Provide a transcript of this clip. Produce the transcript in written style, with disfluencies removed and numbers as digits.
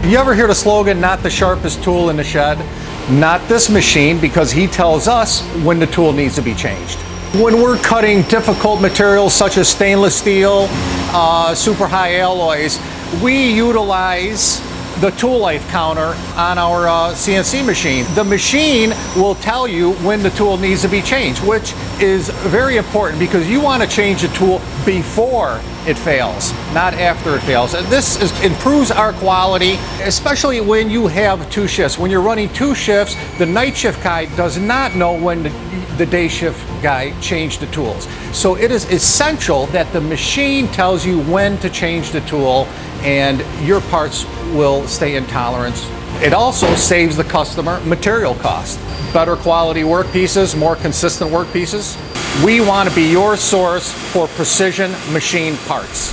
You ever hear the slogan, not the sharpest tool in the shed? Not this machine, because he tells us when the tool needs to be changed. When we're cutting difficult materials such as stainless steel, super high alloys, we utilize the tool life counter on our CNC machine. The machine will tell you when the tool needs to be changed, which is very important because you want to change the tool before it fails, not after it fails. This improves our quality, especially when you have two shifts. When you're running two shifts, the night shift guy does not know when the day shift guy changed the tools. So it is essential that the machine tells you when to change the tool, and your parts will stay in tolerance. It also saves the customer material cost. Better quality workpieces, more consistent workpieces. We want to be your source for precision machine parts.